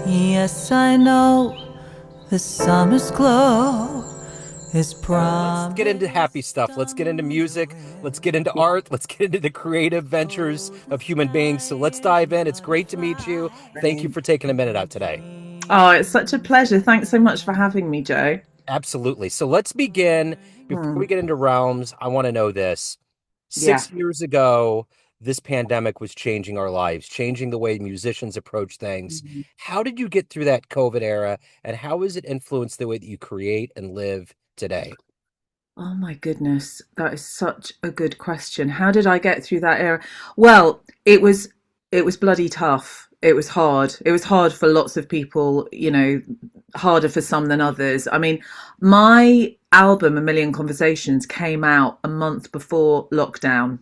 Yes, I know the summer's glow is Let's get into promised happy stuff. Let's get into on the music. Let's get into wind. art. Let's get into the creative ventures Oh, the of human beings. So let's dive in. It's great to meet you. Thank you Brilliant. for taking a minute out today. Oh, it's such a pleasure. Thanks so much for having me, Joe. Absolutely. So let's begin. Before we Hmm. get into realms, I want to know this. Yeah. 6 years ago, this pandemic was changing our lives, changing the way musicians approach things. Mhm. How did you get through that COVID era, and how has it influenced the way that you create and live today? Oh my goodness, that is such a good question. How did I get through that era? Well, it was bloody tough. It was hard. It was hard for lots of people, harder for some than others. I mean, my album A Million Conversations came out a month before lockdown.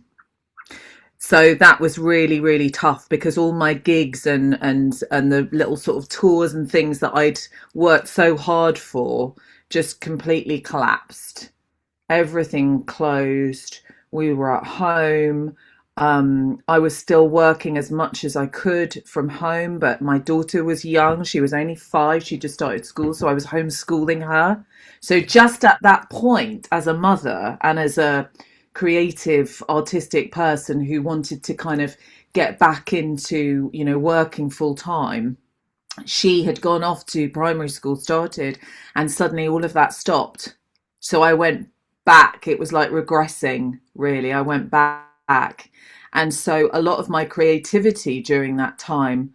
So that was really really tough because all my gigs and the little sort of tours and things that I'd worked so hard for just completely collapsed. Everything closed. We were at home. I was still working as much as I could from home, but my daughter was young. She was only 5. She just started school, so I was homeschooling her. So just at that point, as a mother and as a creative, artistic person who wanted to kind of get back into, working full time, she had gone off to primary school, started, and suddenly all of that stopped. So I went back. It was like regressing, really. I went back. And so a lot of my creativity during that time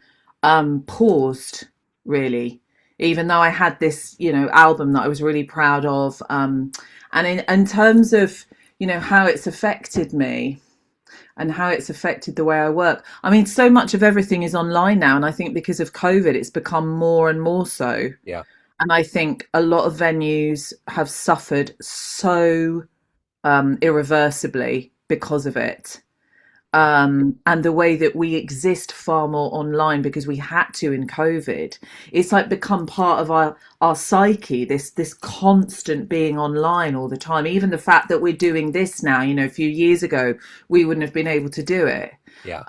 paused, really, even though I had this, album that I was really proud of. And in terms of, how it's affected me, and how it's affected the way I work. I mean, so much of everything is online now. And I think because of COVID, it's become more and more so. Yeah. And I think a lot of venues have suffered so irreversibly because of it. And the way that we exist far more online because we had to in COVID, it's like become part of our psyche. This constant being online all the time. Even the fact that we're doing this now, a few years ago we wouldn't have been able to do it. Yeah.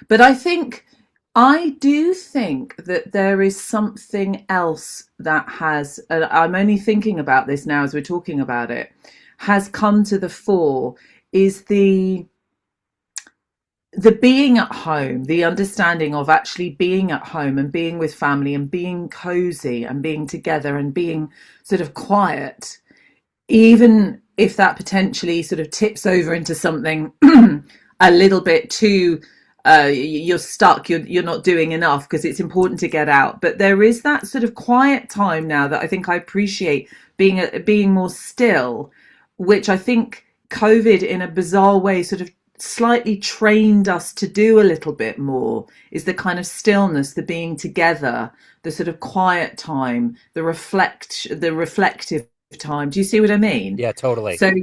But I do think that there is something else that has, and I'm only thinking about this now as we're talking about it, has come to the fore is the being at home, the understanding of actually being at home and being with family and being cozy and being together and being sort of quiet, even if that potentially sort of tips over into something a little bit too you're stuck, you're not doing enough, because it's important to get out. But there is that sort of quiet time now that I think I appreciate, being more still, which I think COVID in a bizarre way sort of slightly trained us to do a little bit more, is the kind of stillness, the being together, the sort of quiet time, the reflective time. Do you see what I mean? Yeah, totally. So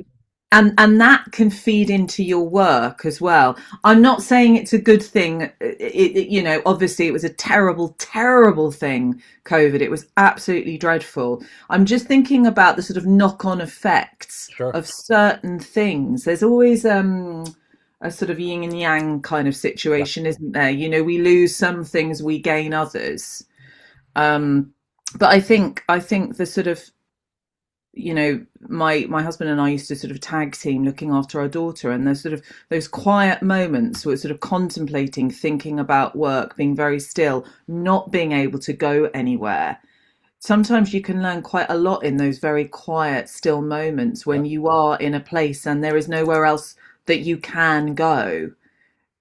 and that can feed into your work as well. I'm not saying it's a good thing. Obviously it was a terrible, terrible thing, COVID. It was absolutely dreadful. I'm just thinking about the sort of knock-on effects Sure. of certain things. There's always a sort of yin and yang kind of Yeah. situation, isn't there? We lose some things, we gain others. Um, but I think the sort of, my husband and I used to sort of tag team looking after our daughter, and there's sort of those quiet moments where it's sort of contemplating, thinking about work, being very still, not being able to go anywhere. Sometimes you can learn quite a lot in those very quiet, still moments Yeah. when you are in a place and there is nowhere else that you can go.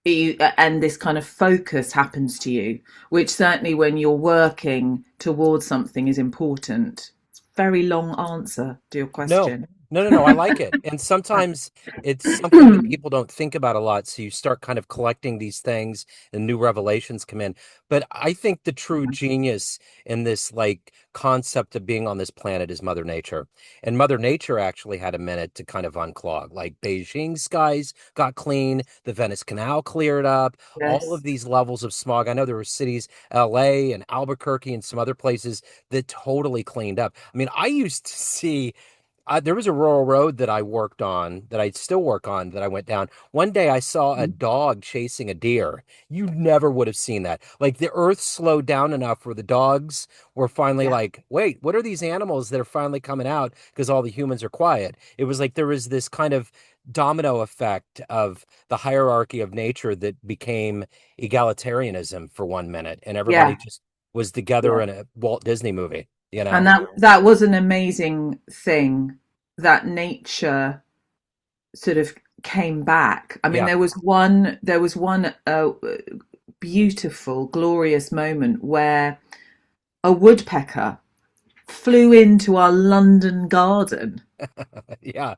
And this kind of focus happens to you, which certainly when you're working towards something is important. It's a very long answer to your No, question. no. I like it. And sometimes it's something that people don't think about a lot. So you start kind of collecting these things and new revelations come in. But I think the true genius in this like concept of being on this planet is Mother Nature. And Mother Nature actually had a minute to kind of unclog. Like Beijing skies got clean, the Venice Canal cleared up, all of Yes. these levels of smog. I know there were cities, LA and Albuquerque and some other places that totally cleaned up. I mean, I used to see There was a rural road that I worked on, that I still work on, that I went down. One day I saw a dog chasing a deer. You never would have seen that. Like the earth slowed down enough where the dogs were finally Yeah. like, wait, what are these animals that are finally coming out because all the humans are quiet? It was like there was this kind of domino effect of the hierarchy of nature that became egalitarianism for 1 minute, and everybody Yeah. just was together Yeah. in a Walt Disney movie, you And know? that was an amazing thing, that nature sort of came back. I mean, Yeah. there was one beautiful, glorious moment where a woodpecker flew into our London garden. Yeah.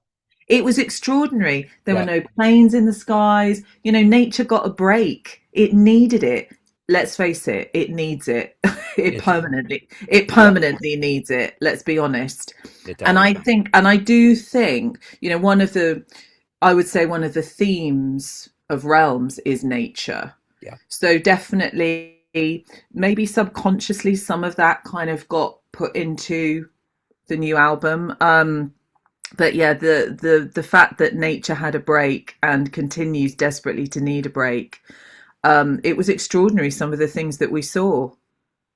It was extraordinary. There were Yeah. no planes in the skies. You know, nature got a break. It needed it. Let's face it, it needs it. It It permanently it yeah, permanently needs it. Let's be honest. it And does. I think, and I do think, one of the, I would say one of the themes of Realms is nature. Yeah. So definitely, maybe subconsciously, some of that kind of got put into the new album. But yeah, the fact that nature had a break and continues desperately to need a break, it was extraordinary. Some of the things that we saw,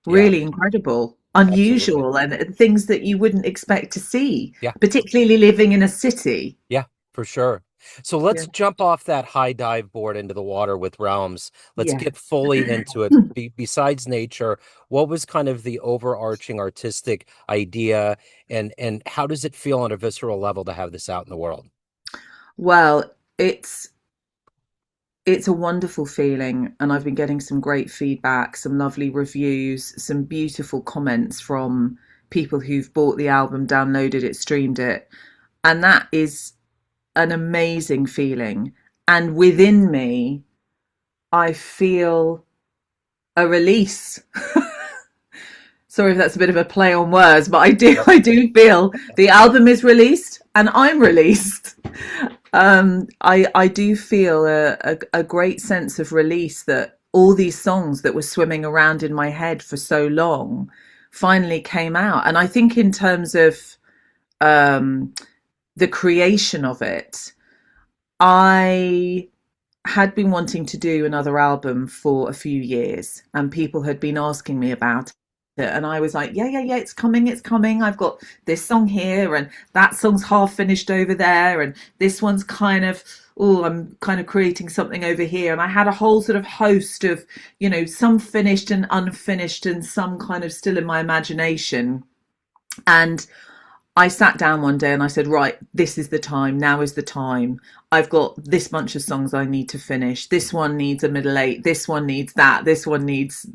Yeah, really incredible, absolutely. unusual, and things that you wouldn't expect to see, Yeah. particularly living in a city. Yeah, for sure. So Yeah. let's jump off that high dive board into the water with Realms. Let's Yeah. get fully into it. Besides nature, what was kind of the overarching artistic idea, and how does it feel on a visceral level to have this out in the world? Well, it's a wonderful feeling, and I've been getting some great feedback, some lovely reviews, some beautiful comments from people who've bought the album, downloaded it, streamed it, and that is an amazing feeling. And within me, I feel a release. Sorry if that's a bit of a play on words, but I do Yep. I do feel the album is released and I'm released. I do feel a great sense of release, that all these songs that were swimming around in my head for so long finally came out. And I think in terms of um, the creation of it, I had been wanting to do another album for a few years, and people had been asking me about it, and I was like, yeah, it's coming, it's coming. I've got this song here, and that song's half finished over there, and this one's kind of, oh, I'm kind of creating something over here. And I had a whole sort of host of, some finished and unfinished, and some kind of still in my imagination. And I sat down one day and I said, right, this is the time. Now is the time. I've got this bunch of songs I need to finish. This one needs a middle eight. This one needs that. This one needs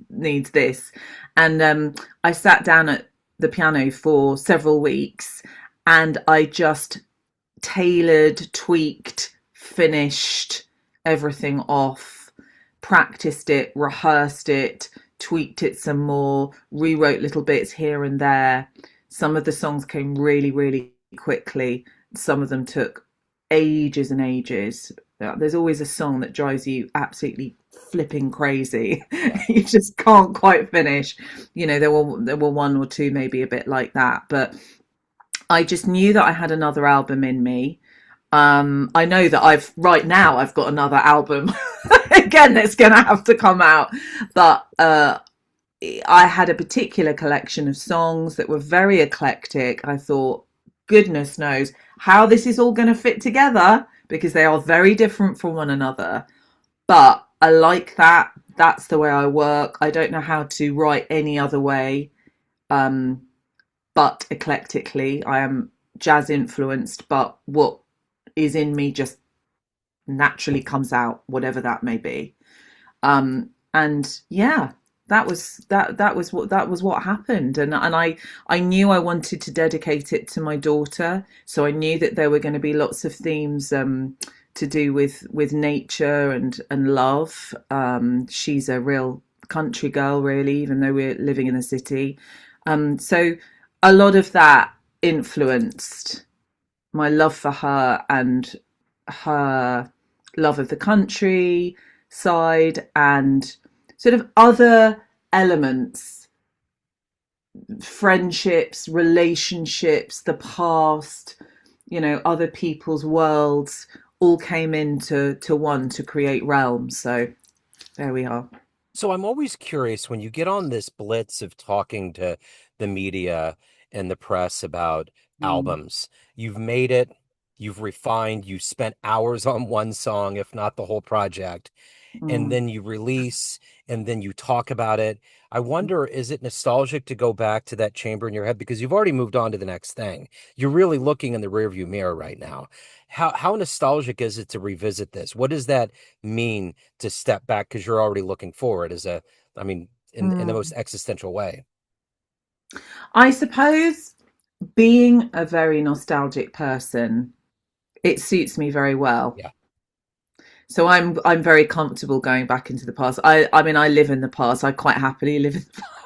this. And I sat down at the piano for several weeks, and I just tailored, tweaked, finished everything off, practiced it, rehearsed it, tweaked it some more, rewrote little bits here and there. Some of the songs came really, really quickly. Some of them took ages and ages. There's always a song that drives you absolutely flipping crazy. Yeah. You just can't quite finish. There were one or two maybe a bit like that, but I just knew that I had another album in me. I know that I've got another album again that's going to have to come out, but I had a particular collection of songs that were very eclectic. I thought, goodness knows how this is all going to fit together, because they are very different from one another. But I like that. That's the way I work. I don't know how to write any other way, um, but eclectically. I am jazz influenced, but what is in me just naturally comes out, whatever that may be. And yeah, that was what happened. And I knew I wanted to dedicate it to my daughter, so I knew that there were going to be lots of themes to do with nature and love. She's a real country girl, really, even though we're living in the city. So a lot of that influenced my love for her, and her love of the country side, and sort of other elements friendships, relationships, the past, other people's worlds all came into one to create realms. So there we are. So I'm always curious when you get on this blitz of talking to the media and the press about Mm, albums. You've made it, you've refined, you spent hours on one song, if not the whole project, and mm, then you release and then you talk about it. I wonder, is it nostalgic to go back to that chamber in your head because you've already moved on to the next thing? You're really looking in the rearview mirror right now. How nostalgic is it to revisit this? What does that mean to step back because you're already looking forward I mean, in the most mm. existential way? I suppose being a very nostalgic person, it suits me very well. Yeah. So I'm very comfortable going back into the past. I mean I live in the past. I quite happily live in the past.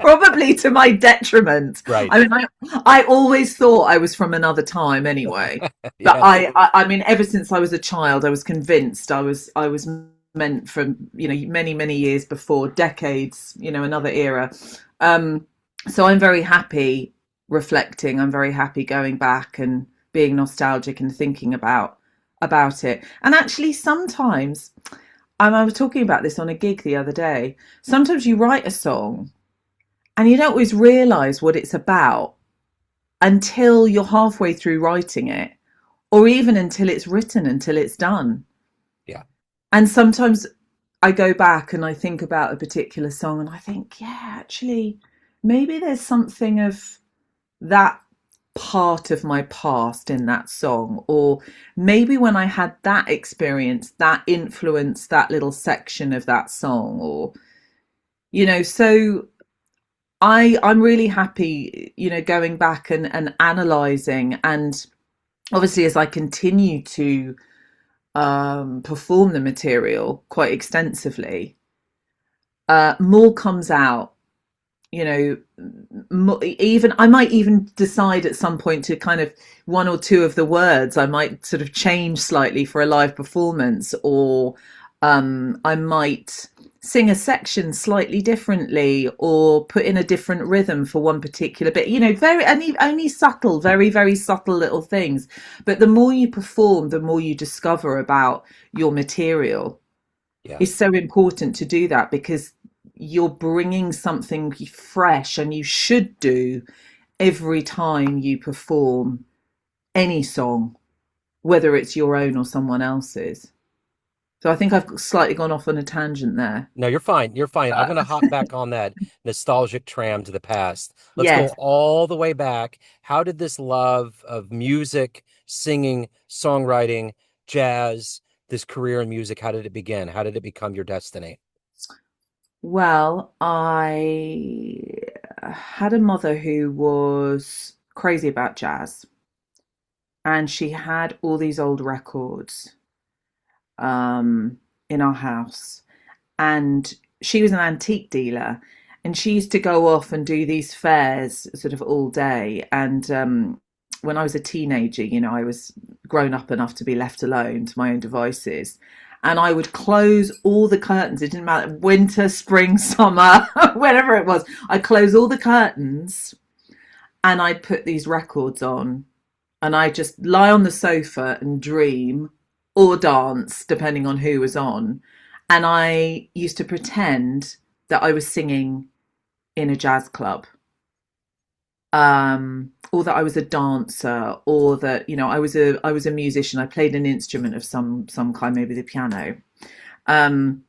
Probably to my detriment. Right. I mean I always thought I was from another time anyway. But Yes. I mean ever since I was a child I was convinced I was meant from, many years before, decades, another era. Um so I'm very happy reflecting. I'm very happy going back and being nostalgic and thinking about it. And actually, sometimes, I was talking about this on a gig the other day. Sometimes you write a song and you don't always realize what it's about until you're halfway through writing it, or even until it's written, until it's done. Yeah. And sometimes I go back and I think about a particular song and I think, yeah, actually, maybe there's something of that part of my past in that song, or maybe when I had that experience that influenced that little section of that song, or so I'm really happy, going back and analyzing. And obviously as I continue to perform the material quite extensively, more comes out. Even I might even decide at some point to kind of one or two of the words I might sort of change slightly for a live performance, or I might sing a section slightly differently or put in a different rhythm for one particular bit, very only subtle, very very subtle little things. But the more you perform, the more you discover about your material. Yeah. It's so important to do that because you're bringing something fresh, and you should do every time you perform any song, whether it's your own or someone else's. So I think I've slightly gone off on a tangent there. No, you're fine. You're fine. I'm going to hop back on that nostalgic tram to the past. Let's go Yes. all the way back. How did this love of music, singing, songwriting, jazz, this career in music, how did it begin? How did it become your destiny? Well, I had a mother who was crazy about jazz, and she had all these old records um, in our house. And she was an antique dealer, and she used to go off and do these fairs sort of all day. And when I was a teenager, I was grown up enough to be left alone to my own devices. And I would close all the curtains. It didn't matter, winter, spring, summer, whenever it was. I'd close all the curtains and I'd put these records on, and I'd just lie on the sofa and dream or dance, depending on who was on. And I used to pretend that I was singing in a jazz club, or that I was a dancer, or that I was a musician. I played an instrument of some kind, maybe the piano. Um,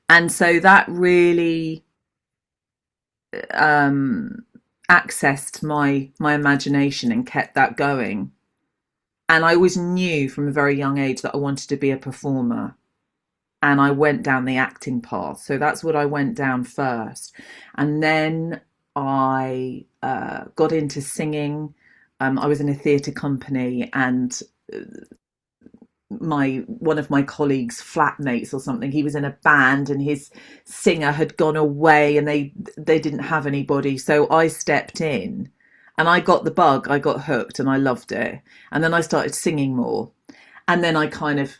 and so that really um, accessed my imagination and kept that going. And I always knew from a very young age that I wanted to be a performer. And I went down the acting path. So that's what I went down first. And then I got into singing. I was in a theatre company, and my one of my colleagues' flatmates or something, he was in a band, and his singer had gone away, and they didn't have anybody. So I stepped in, and I got the bug. I got hooked, and I loved it. And then I started singing more. And then I kind of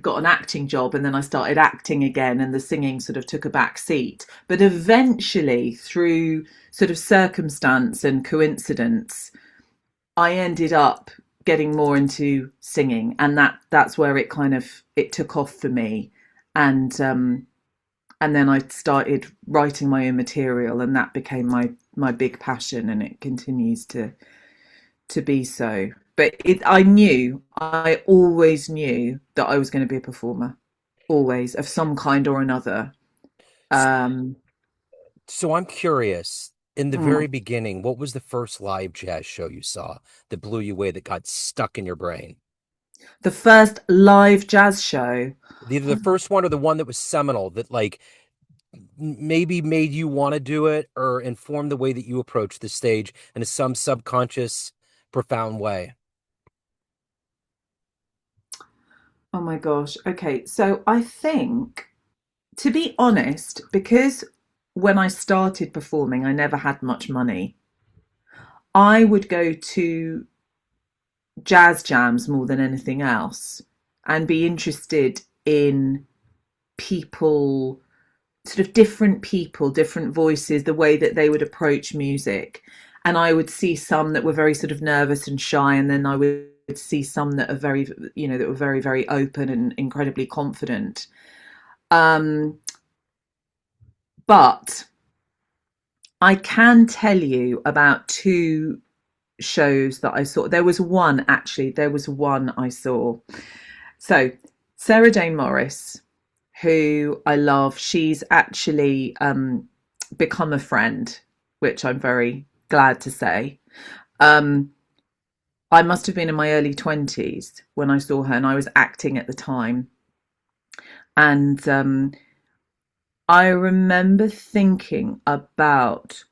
got an acting job, and then I started acting again, and the singing sort of took a back seat. But eventually, through sort of circumstance and coincidence, I ended up getting more into singing, and that's where it took off for me. And then I started writing my own material, and that became my big passion, and it continues to be so. But I always knew that I was going to be a performer, always, of some kind or another. Um, So I'm curious, in the mm, very beginning, what was the first live jazz show you saw that blew you away, that got stuck in your brain? the first live jazz show. Either the first one or the one that was seminal, that like maybe made you want to do it or informed the way that you approach the stage in some subconscious, profound way. Oh my gosh. Okay. So I think, to be honest, because when I started performing, I never had much money, I would go to jazz jams more than anything else and be interested in people, sort of different people, different voices, the way that they would approach music. And I would see some that were very sort of nervous and shy, and then I would see some that are very, that were very, very open and incredibly confident. Um, but I can tell you about two shows that I saw. There was one I saw. So Sarah Jane Morris, who I love, she's actually become a friend, which I'm very glad to say. Um, I must have been in my early 20s when I saw her, and I was acting at the time. And I remember thinking about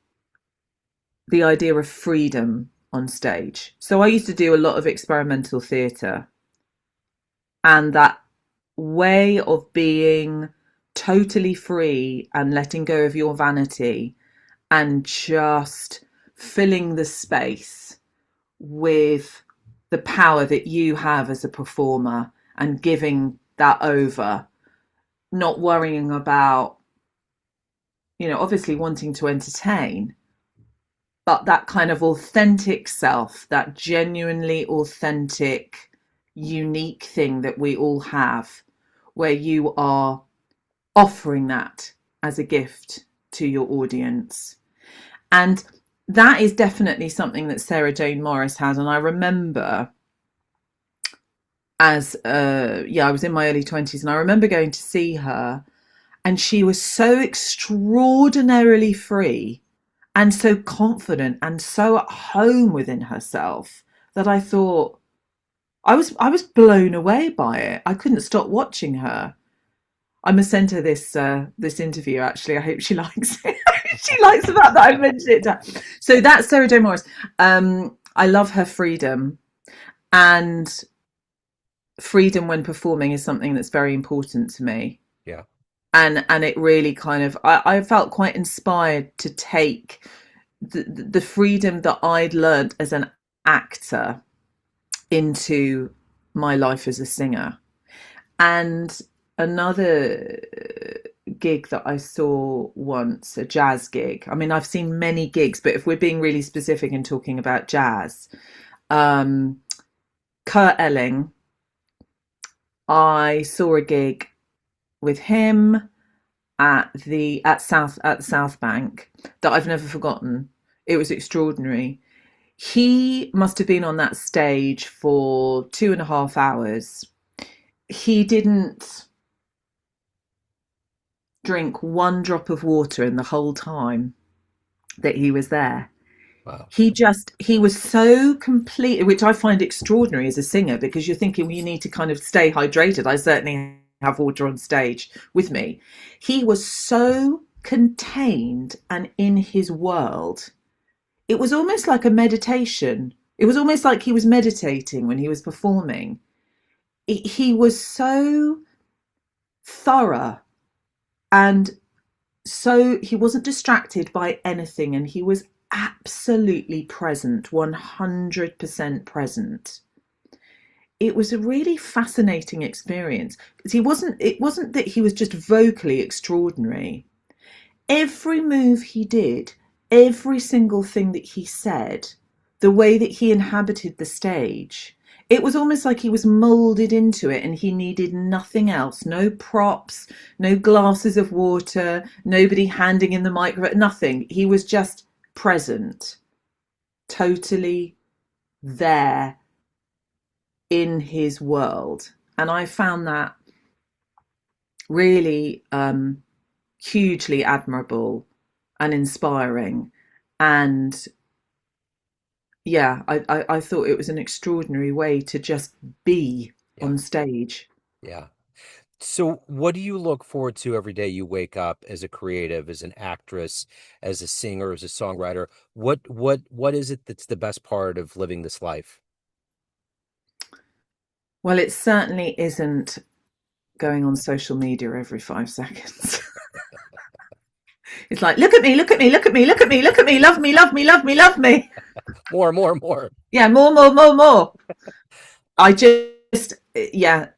the idea of freedom on stage. So I used to do a lot of experimental theatre, and that way of being totally free and letting go of your vanity and just filling the space with the power that you have as a performer and giving that over, not worrying about, obviously wanting to entertain, but that kind of authentic self, that genuinely authentic, unique thing that we all have, where you are offering that as a gift to your audience. And that is definitely something that Sarah Jane Morris has. And I remember I was in my early 20s, and I remember going to see her, and she was so extraordinarily free and so confident and so at home within herself that I thought, I was blown away by it. I couldn't stop watching her. I must send her this interview. Actually, I hope she likes it. She likes the fact that I mentioned it to her. So that's Sarah Jane Morris. I love her freedom, and freedom when performing is something that's very important to me. Yeah. And it really kind of, I felt quite inspired to take the freedom that I'd learned as an actor into my life as a singer. And another gig that I saw once, a jazz gig. I mean, I've seen many gigs, but if we're being really specific and talking about jazz, Kurt Elling, I saw a gig with him at South Bank that I've never forgotten. It was extraordinary. He must have been on that stage for 2.5 hours. He didn't drink one drop of water in the whole time that he was there. Wow. He was so complete, which I find extraordinary as a singer, because you're thinking, well, you need to kind of stay hydrated. I certainly have water on stage with me. He was so contained and in his world. It was almost like a meditation. It was almost like he was meditating when he was performing. He was so thorough, and so he wasn't distracted by anything, and he was absolutely present, 100% present. it was a really fascinating experience because it wasn't that he was just vocally extraordinary. Every move he did, every single thing that he said, the way that he inhabited the stage, it was almost like he was molded into it and he needed nothing else. No props, no glasses of water, nobody handing in the microphone, nothing. He was just present, totally there in his world. And I found that really hugely admirable and inspiring. And yeah, I thought it was an extraordinary way to just be Yeah. on stage. Yeah. So what do you look forward to every day you wake up as a creative, as an actress, as a singer, as a songwriter? What is it that's the best part of living this life? Well, it certainly isn't going on social media every 5 seconds. It's like, look at me, look at me, look at me, look at me, look at me, love me, love me, love me, love me. More, more, more. Yeah, more, more, more, more. I just, yeah,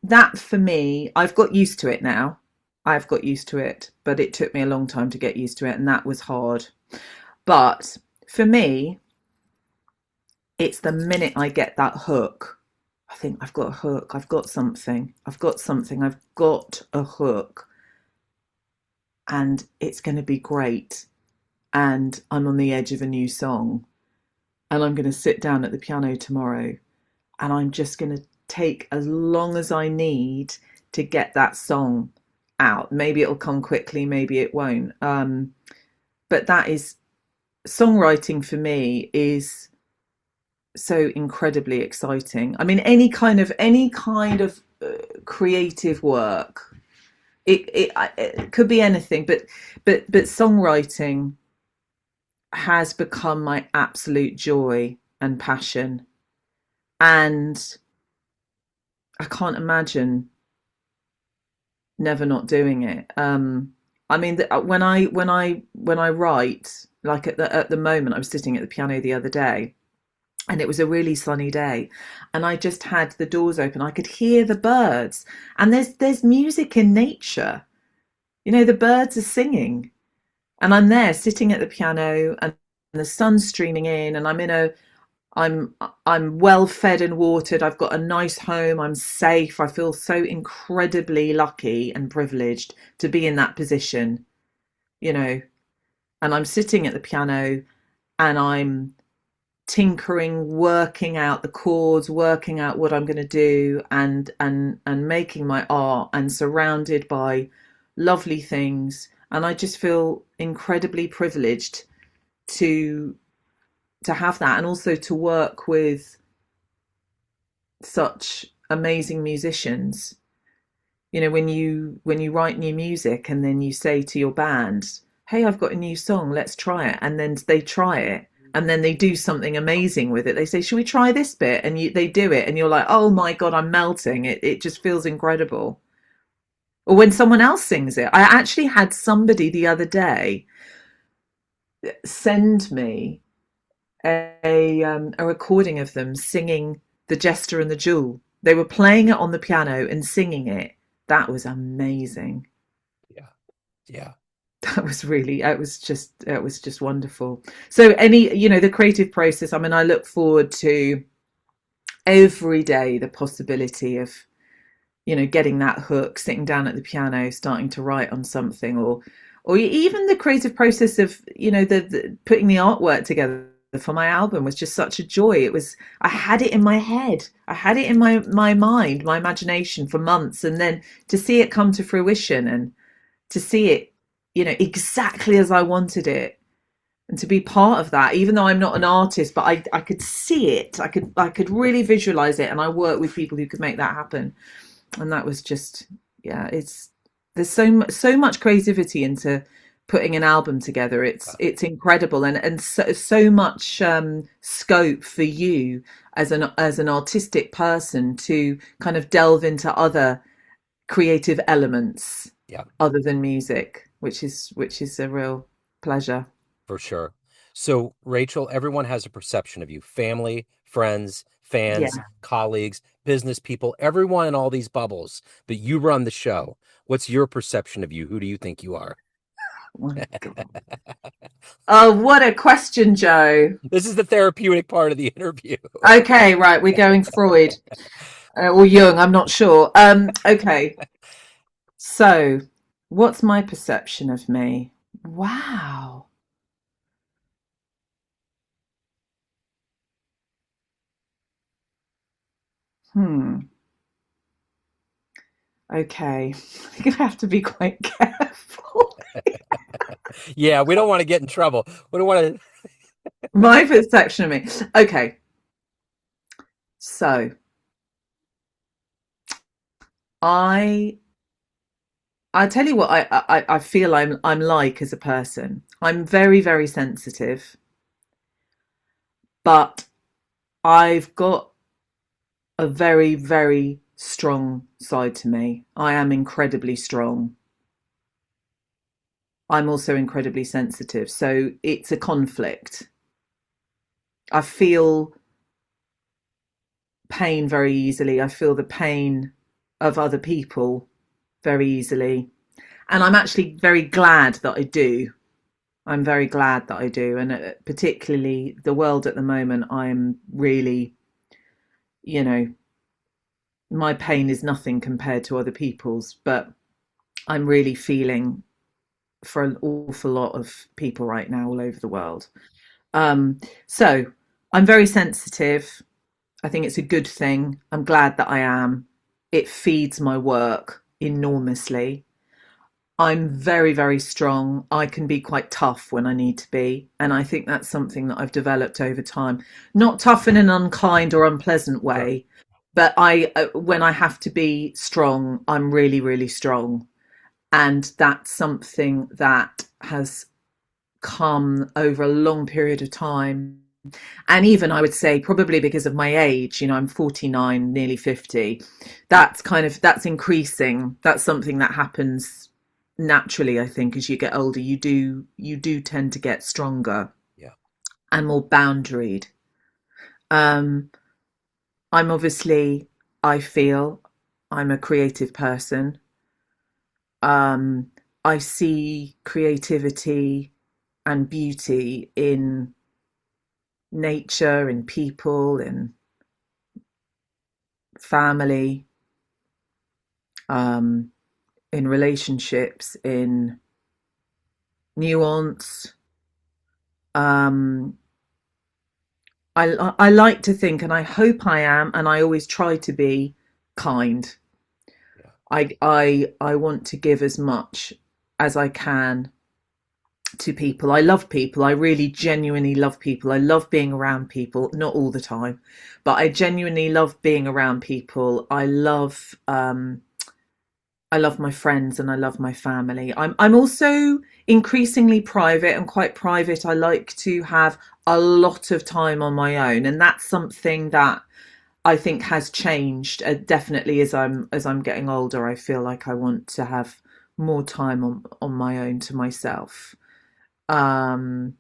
that for me, I've got used to it now. I've got used to it, but it took me a long time to get used to it, and that was hard. But for me, it's the minute I get that hook. I think I've got a hook. I've got something. I've got something. I've got a hook. And it's going to be great. And I'm on the edge of a new song. And I'm going to sit down at the piano tomorrow. And I'm just going to take as long as I need to get that song out. Maybe it'll come quickly, maybe it won't. But that is songwriting for me is so incredibly exciting. I mean, any kind of creative work. It could be anything, but songwriting has become my absolute joy and passion, and I can't imagine never not doing it. I mean, when I write, like at the moment, I was sitting at the piano the other day, and it was a really sunny day, and I just had the doors open. I could hear the birds, and there's music in nature. You know, the birds are singing, and I'm there sitting at the piano, and the sun's streaming in, and I'm I'm well fed and watered. I've got a nice home. I'm safe. I feel so incredibly lucky and privileged to be in that position, you know. And I'm sitting at the piano and I'm tinkering, working out the chords, working out what I'm going to do, and making my art, and surrounded by lovely things. And I just feel incredibly privileged to have that, and also to work with such amazing musicians. You know, when you write new music and then you say to your band, hey, I've got a new song, let's try it. And then they try it, and then they do something amazing with it. They say, should we try this bit? And they do it, and you're like, oh my God, I'm melting. It just feels incredible. Or when someone else sings it. I actually had somebody the other day send me a recording of them singing The Jester and the Jewel. They were playing it on the piano and singing it. That was amazing. Yeah. Yeah. It was just wonderful. So the creative process, I mean, I look forward to every day the possibility of, getting that hook, sitting down at the piano, starting to write on something, or even the creative process of, the putting the artwork together for my album was just such a joy. I had it in my head. I had it in my mind, my imagination for months. And then to see it come to fruition, and to see it, exactly as I wanted it, and to be part of that, even though I'm not an artist, but I could see it. I could really visualize it. And I work with people who could make that happen. And that was just, yeah, there's so much creativity into putting an album together. It's incredible, and so much scope for you as an artistic person to kind of delve into other creative elements Yeah. other than music, which is a real pleasure. For sure. So, Rachel, everyone has a perception of you, family, friends, Yeah. fans, colleagues, business people, everyone in all these bubbles, but you run the show. What's your perception of you? Who do you think you are? Oh my God. Oh, what a question, Joe. This is the therapeutic part of the interview. Okay, right, we're going Freud or Jung, I'm not sure. Okay, so what's my perception of me? Wow. Hmm. Okay, I think I have to be quite careful. Yeah, we don't want to get in trouble. We don't want to. My perception of me. Okay, so I I tell you what I feel I'm like as a person. I'm very, very sensitive, but I've got a very, very strong side to me. I am incredibly strong. I'm also incredibly sensitive. So it's a conflict. I feel pain very easily. I feel the pain of other people very easily. And I'm actually very glad that I do. I'm very glad that I do. And particularly the world at the moment, I'm really, you know, my pain is nothing compared to other people's, but I'm really feeling for an awful lot of people right now all over the world. So I'm very sensitive. I think it's a good thing. I'm glad that I am. It feeds my work enormously. I'm very, very strong. I can be quite tough when I need to be. And I think that's something that I've developed over time. Not tough in an unkind or unpleasant Sure. way, but when I have to be strong, I'm really, really strong. And that's something that has come over a long period of time. And even I would say probably because of my age, I'm 49, nearly 50. That's increasing. That's something that happens naturally, I think, as you get older. You do tend to get stronger. Yeah. And more boundaried. Um, I'm obviously, I feel I'm a creative person. Um, I see creativity and beauty in nature, in people, in family, um, in relationships, in nuance. Um, I like to think, and I hope I am, and I always try to be kind. Yeah. I want to give as much as I can to people. I love people. I really genuinely love people. I love being around people, not all the time, but I genuinely love being around people. I love my friends and I love my family. I'm also increasingly private and quite private. I like to have a lot of time on my own, and that's something that I think has changed. Definitely as I'm getting older, I feel like I want to have more time on my own to myself. Um,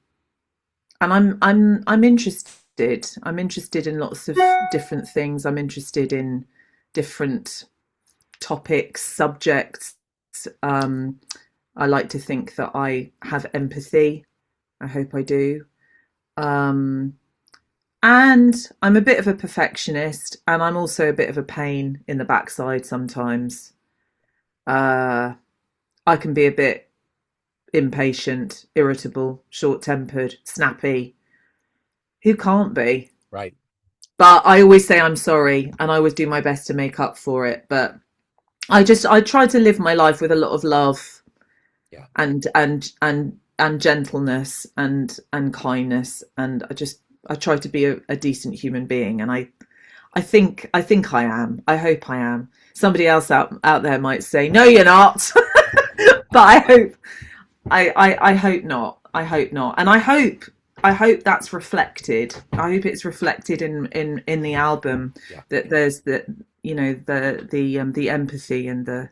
and I'm interested. I'm interested in lots of different things. I'm interested in different topics, subjects. Um, I like to think that I have empathy. I hope I do. Um, and I'm a bit of a perfectionist, and I'm also a bit of a pain in the backside sometimes. Uh, I can be a bit impatient, irritable, short-tempered, snappy. Who can't be? Right. But I always say I'm sorry, and I always do my best to make up for it. But I try to live my life with a lot of love Yeah. and gentleness and kindness, and I try to be a decent human being, and I think I am. I hope I am. Somebody else out there might say, no, you're not. But I hope not. I hope not. And I hope that's reflected. I hope it's reflected in the album. Yeah. That there's the empathy and the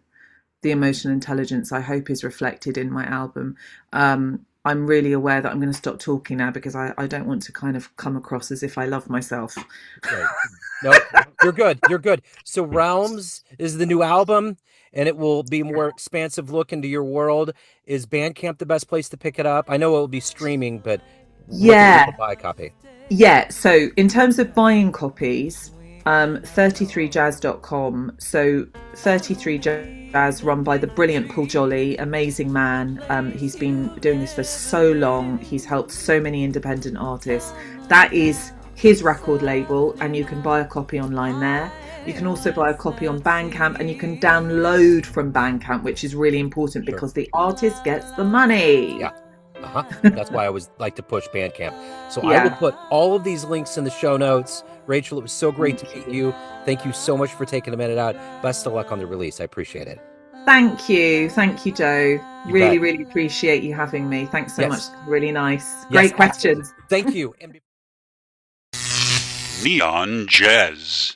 emotional intelligence, I hope, is reflected in my album. I'm really aware that I'm going to stop talking now because I don't want to kind of come across as if I love myself. Right. No, you're good. You're good. So Realms is the new album, and it will be more expansive look into your world. Is Bandcamp the best place to pick it up? I know it will be streaming, but where can Yeah, people buy a copy? yeah. So in terms of buying copies, 33jazz.com. So 33 Jazz, run by the brilliant Paul Jolly, amazing man. He's been doing this for so long. He's helped so many independent artists. That is his record label, and you can buy a copy online there. You can also buy a copy on Bandcamp, and you can download from Bandcamp, which is really important Sure. because the artist gets the money. Yeah. That's why I always like to push Bandcamp. So I will Yeah. put all of these links in the show notes. Rachel, it was so great to meet you. Thank you so much for taking a minute out. Best of luck on the release. I appreciate it. Thank you, Joe. You Really, bet. really appreciate you having me. Thanks so much. Yes. Really nice. Yes, Great questions. absolutely. Thank you. Neon Jazz.